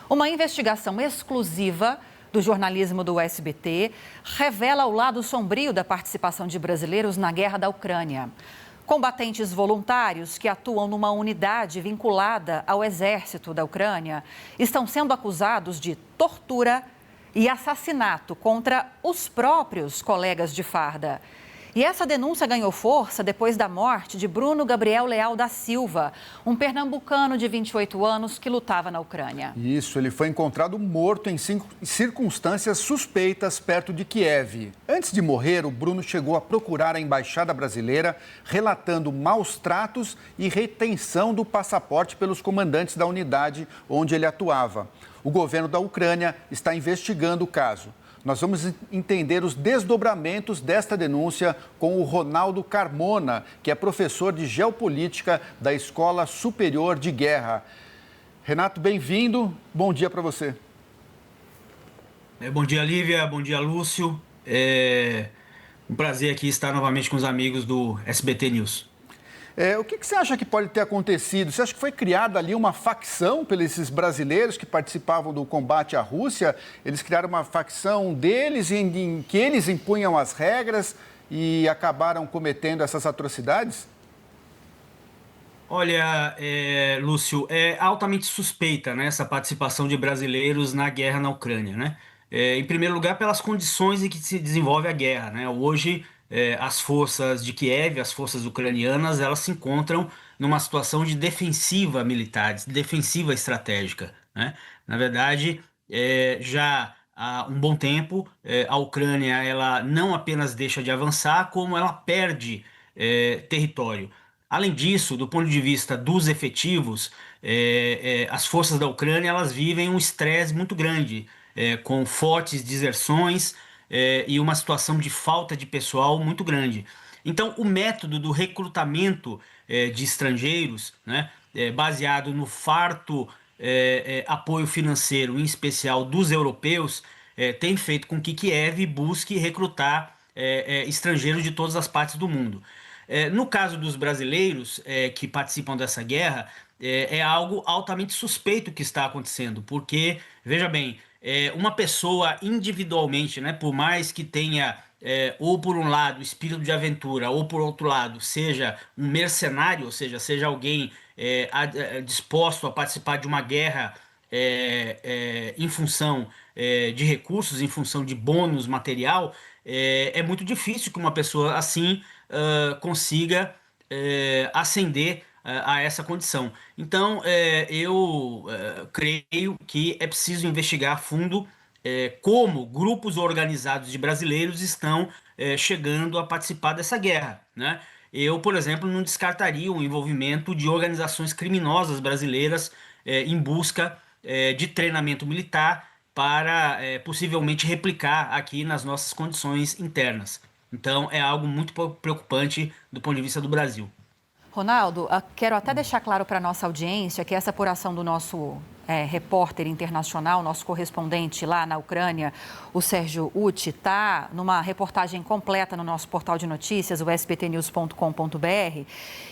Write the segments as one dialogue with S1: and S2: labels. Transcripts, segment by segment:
S1: Uma investigação exclusiva do jornalismo do SBT revela o lado sombrio da participação de brasileiros na guerra da Ucrânia. Combatentes voluntários que atuam numa unidade vinculada ao exército da Ucrânia estão sendo acusados de tortura e assassinato contra os próprios colegas de farda. E essa denúncia ganhou força depois da morte de Bruno Gabriel Leal da Silva, um pernambucano de 28 anos que lutava na Ucrânia.
S2: Isso, ele foi encontrado morto em circunstâncias suspeitas perto de Kiev. Antes de morrer, o Bruno chegou a procurar a embaixada brasileira, relatando maus tratos e retenção do passaporte pelos comandantes da unidade onde ele atuava. O governo da Ucrânia está investigando o caso. Nós vamos entender os desdobramentos desta denúncia com o Ronaldo Carmona, que é professor de Geopolítica da Escola Superior de Guerra. Renato, bem-vindo. Bom dia para você.
S3: Bom dia, Lívia. Bom dia, Lúcio. É um prazer aqui estar novamente com os amigos do SBT News.
S2: O que você acha que pode ter acontecido? Você acha que foi criada ali uma facção pelos esses brasileiros que participavam do combate à Rússia? Eles criaram uma facção deles em que eles impunham as regras e acabaram cometendo essas atrocidades?
S3: Olha, Lúcio, é altamente suspeita, né, essa participação de brasileiros na guerra na Ucrânia, né? Em primeiro lugar, pelas condições em que se desenvolve a guerra, né? Hoje, as forças de Kiev, as forças ucranianas, elas se encontram numa situação de defensiva militar, de defensiva estratégica, né? Na verdade, já há um bom tempo, a Ucrânia ela não apenas deixa de avançar, como ela perde território. Além disso, do ponto de vista dos efetivos, as forças da Ucrânia elas vivem um estresse muito grande, com fortes deserções e uma situação de falta de pessoal muito grande. Então, o método do recrutamento de estrangeiros, né, baseado no farto apoio financeiro, em especial dos europeus, tem feito com que Kiev busque recrutar estrangeiros de todas as partes do mundo. No caso dos brasileiros que participam dessa guerra, é algo altamente suspeito que está acontecendo, porque, veja bem, uma pessoa individualmente, né, por mais que tenha, ou por um lado, espírito de aventura, ou por outro lado, seja um mercenário, ou seja alguém disposto a participar de uma guerra em função de recursos, em função de bônus material, é muito difícil que uma pessoa assim consiga ascender a essa condição. Então, eu creio que é preciso investigar a fundo como grupos organizados de brasileiros estão chegando a participar dessa guerra, né? Eu, por exemplo, não descartaria o envolvimento de organizações criminosas brasileiras em busca de treinamento militar para possivelmente replicar aqui nas nossas condições internas. Então, é algo muito preocupante do ponto de vista do Brasil.
S1: Ronaldo, quero até deixar claro para a nossa audiência que essa apuração do nosso repórter internacional, nosso correspondente lá na Ucrânia, o Sérgio Utti, está numa reportagem completa no nosso portal de notícias, o sbtnews.com.br,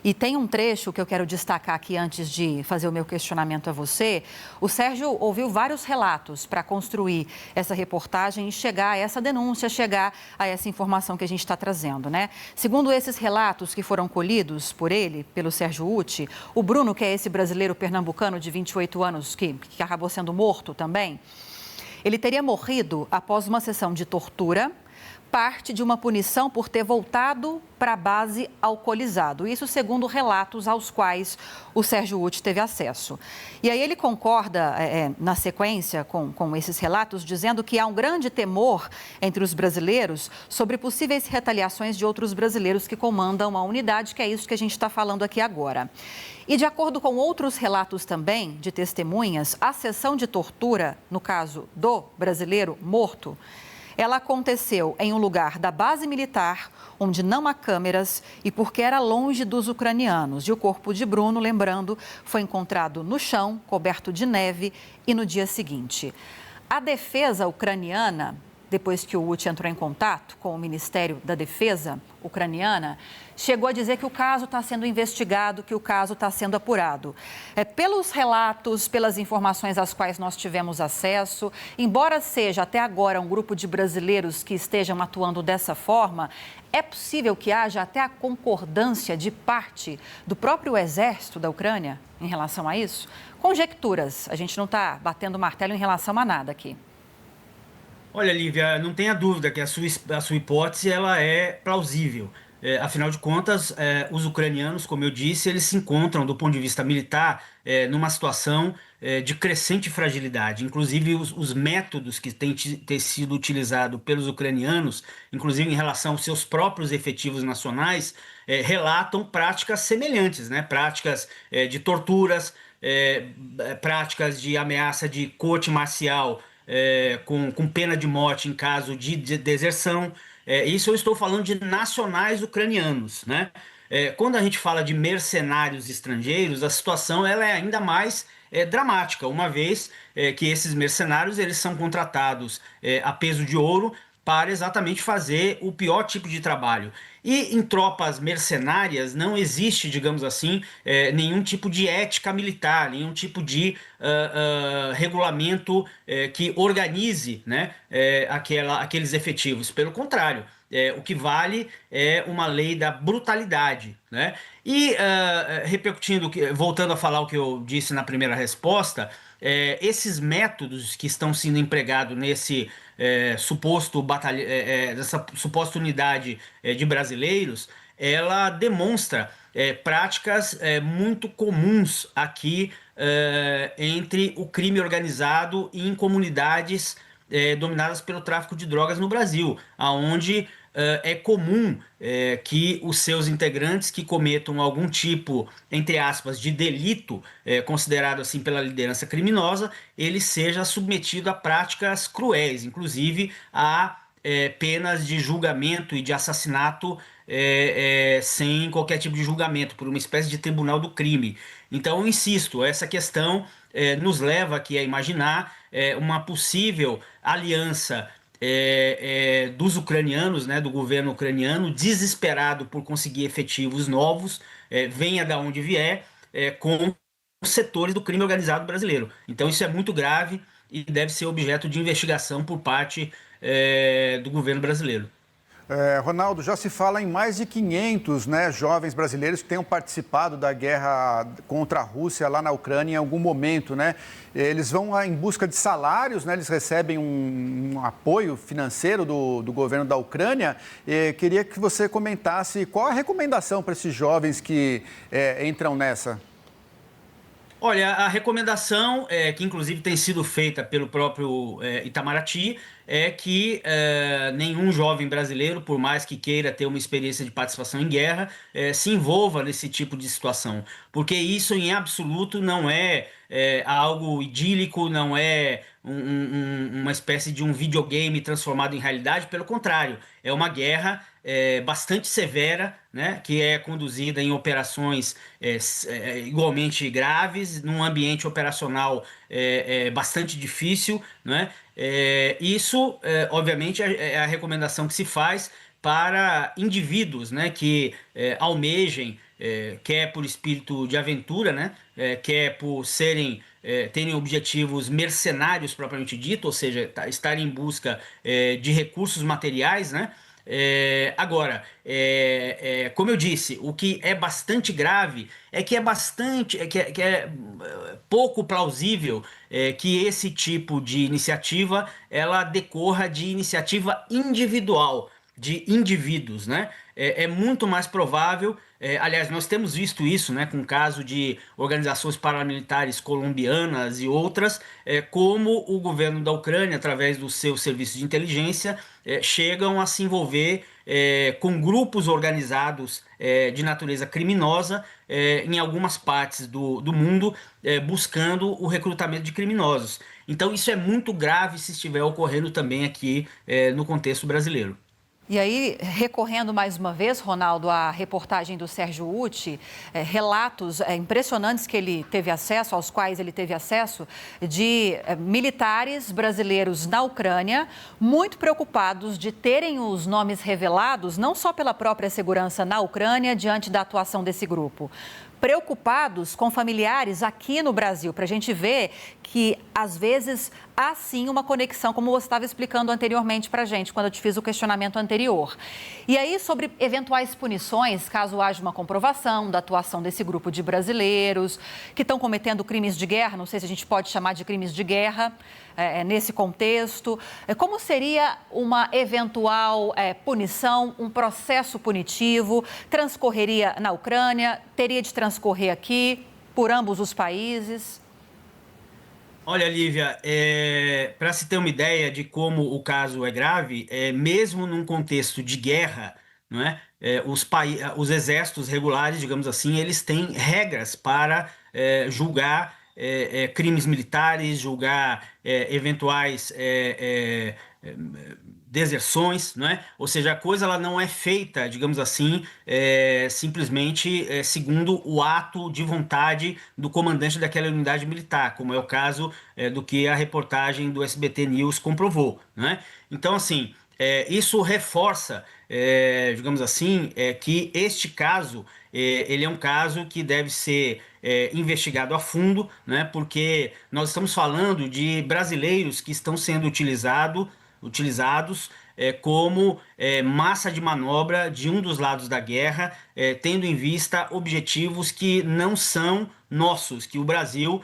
S1: e tem um trecho que eu quero destacar aqui antes de fazer o meu questionamento a você. O Sérgio ouviu vários relatos para construir essa reportagem e chegar a essa denúncia, chegar a essa informação que a gente está trazendo, né? Segundo esses relatos que foram colhidos por ele, pelo Sérgio Utti, o Bruno, que é esse brasileiro pernambucano de 28 anos, que acabou sendo morto também, ele teria morrido após uma sessão de tortura, parte de uma punição por ter voltado para a base alcoolizado. Isso segundo relatos aos quais o Sérgio Utti teve acesso. E aí ele concorda, na sequência, com esses relatos, dizendo que há um grande temor entre os brasileiros sobre possíveis retaliações de outros brasileiros que comandam a unidade, que é isso que a gente está falando aqui agora. E de acordo com outros relatos também de testemunhas, a sessão de tortura, no caso do brasileiro morto, ela aconteceu em um lugar da base militar, onde não há câmeras e porque era longe dos ucranianos. E o corpo de Bruno, lembrando, foi encontrado no chão, coberto de neve, e no dia seguinte. A defesa ucraniana depois que o UTI entrou em contato com o Ministério da Defesa ucraniana, chegou a dizer que o caso está sendo investigado, que o caso está sendo apurado. Pelos relatos, pelas informações às quais nós tivemos acesso, embora seja até agora um grupo de brasileiros que estejam atuando dessa forma, é possível que haja até a concordância de parte do próprio exército da Ucrânia em relação a isso? Conjecturas, a gente não está batendo martelo em relação a nada aqui.
S3: Olha, Lívia, não tenha dúvida que a sua hipótese ela é plausível. Afinal de contas, os ucranianos, como eu disse, eles se encontram, do ponto de vista militar, numa situação de crescente fragilidade. Inclusive, os métodos que têm sido utilizados pelos ucranianos, inclusive em relação aos seus próprios efetivos nacionais, relatam práticas semelhantes, né? Práticas de torturas, práticas de ameaça de corte marcial, com pena de morte em caso de deserção. Isso eu estou falando de nacionais ucranianos, né? Quando a gente fala de mercenários estrangeiros, a situação ela é ainda mais dramática, uma vez que esses mercenários eles são contratados a peso de ouro para exatamente fazer o pior tipo de trabalho. E em tropas mercenárias não existe, digamos assim, nenhum tipo de ética militar, nenhum tipo de regulamento que organize, né, aqueles efetivos. Pelo contrário, o que vale é uma lei da brutalidade, né? E repercutindo, voltando a falar o que eu disse na primeira resposta, esses métodos que estão sendo empregados nesse dessa suposta unidade de brasileiros, ela demonstra práticas muito comuns aqui entre o crime organizado e em comunidades dominadas pelo tráfico de drogas no Brasil, aonde é comum que os seus integrantes que cometam algum tipo, entre aspas, de delito, considerado assim pela liderança criminosa, ele seja submetido a práticas cruéis, inclusive a penas de julgamento e de assassinato sem qualquer tipo de julgamento, por uma espécie de tribunal do crime. Então, eu insisto, essa questão nos leva aqui a imaginar uma possível aliança dos ucranianos, né, do governo ucraniano, desesperado por conseguir efetivos novos, venha da onde vier, com os setores do crime organizado brasileiro. Então isso é muito grave e deve ser objeto de investigação por parte do governo brasileiro.
S2: Ronaldo, já se fala em mais de 500, né, jovens brasileiros que tenham participado da guerra contra a Rússia lá na Ucrânia em algum momento, né? Eles vão em busca de salários, né? Eles recebem um apoio financeiro do governo da Ucrânia. Queria que você comentasse qual a recomendação para esses jovens que entram nessa.
S3: Olha, a recomendação, que inclusive tem sido feita pelo próprio Itamaraty, é que nenhum jovem brasileiro, por mais que queira ter uma experiência de participação em guerra, se envolva nesse tipo de situação. Porque isso, em absoluto, não é algo idílico, não é uma espécie de um videogame transformado em realidade. Pelo contrário, é uma guerra bastante severa, né, que é conduzida em operações igualmente graves, num ambiente operacional bastante difícil, né? Isso, obviamente, é a recomendação que se faz para indivíduos, né, que almejem, quer por espírito de aventura, né, quer por terem objetivos mercenários propriamente dito, ou seja, estarem em busca de recursos materiais, né? Agora, como eu disse, o que é bastante grave é que é pouco plausível que esse tipo de iniciativa ela decorra de iniciativa individual, de indivíduos, né? É muito mais provável, aliás, nós temos visto isso, né, com o caso de organizações paramilitares colombianas e outras, como o governo da Ucrânia, através dos seus serviços de inteligência, chegam a se envolver com grupos organizados de natureza criminosa em algumas partes do mundo, buscando o recrutamento de criminosos. Então isso é muito grave se estiver ocorrendo também aqui no contexto brasileiro.
S1: E aí, recorrendo mais uma vez, Ronaldo, à reportagem do Sérgio Utti, relatos impressionantes que ele teve acesso, aos quais ele teve acesso, de militares brasileiros na Ucrânia, muito preocupados de terem os nomes revelados, não só pela própria segurança na Ucrânia, diante da atuação desse grupo, preocupados com familiares aqui no Brasil, para a gente ver que, às vezes, há sim uma conexão, como você estava explicando anteriormente para a gente, quando eu te fiz o questionamento anterior. E aí, sobre eventuais punições, caso haja uma comprovação da atuação desse grupo de brasileiros que estão cometendo crimes de guerra, não sei se a gente pode chamar de crimes de guerra, nesse contexto, como seria uma eventual punição, um processo punitivo, transcorreria na Ucrânia, teria de transcorrer aqui, por ambos os países?
S3: Olha, Lívia, para se ter uma ideia de como o caso é grave, mesmo num contexto de guerra, não é? Os exércitos regulares, digamos assim, eles têm regras para julgar crimes militares, julgar eventuais deserções, não é? Ou seja, a coisa ela não é feita, digamos assim, simplesmente segundo o ato de vontade do comandante daquela unidade militar, como é o caso do que a reportagem do SBT News comprovou, não é? Então, assim, isso reforça, digamos assim, que este caso, ele é um caso que deve ser investigado a fundo, né? Porque nós estamos falando de brasileiros que estão sendo utilizados como massa de manobra de um dos lados da guerra, tendo em vista objetivos que não são nossos, que o Brasil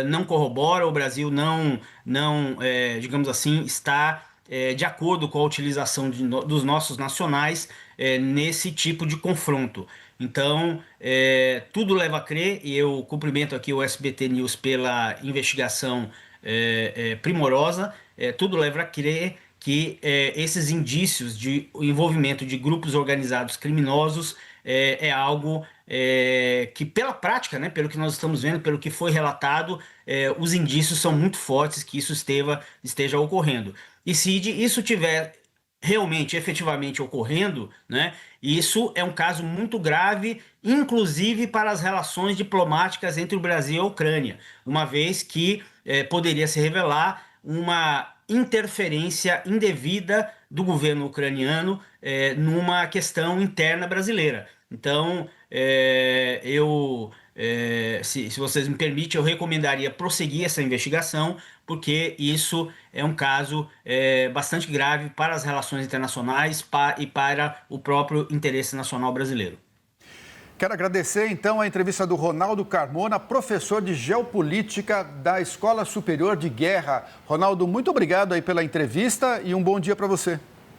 S3: não corrobora, o Brasil não digamos assim, está de acordo com a utilização dos nossos nacionais nesse tipo de confronto. Então, tudo leva a crer, e eu cumprimento aqui o SBT News pela investigação primorosa, tudo leva a crer que esses indícios de envolvimento de grupos organizados criminosos é algo que, pela prática, né, pelo que nós estamos vendo, pelo que foi relatado, os indícios são muito fortes que isso esteja ocorrendo. E se isso tiver realmente, efetivamente ocorrendo, né, isso é um caso muito grave, inclusive para as relações diplomáticas entre o Brasil e a Ucrânia, uma vez que poderia se revelar uma interferência indevida do governo ucraniano numa questão interna brasileira. Então, se vocês me permitem, eu recomendaria prosseguir essa investigação, porque isso é um caso bastante grave para as relações internacionais e para o próprio interesse nacional brasileiro.
S2: Quero agradecer, então, a entrevista do Ronaldo Carmona, professor de Geopolítica da Escola Superior de Guerra. Ronaldo, muito obrigado aí pela entrevista e um bom dia para você.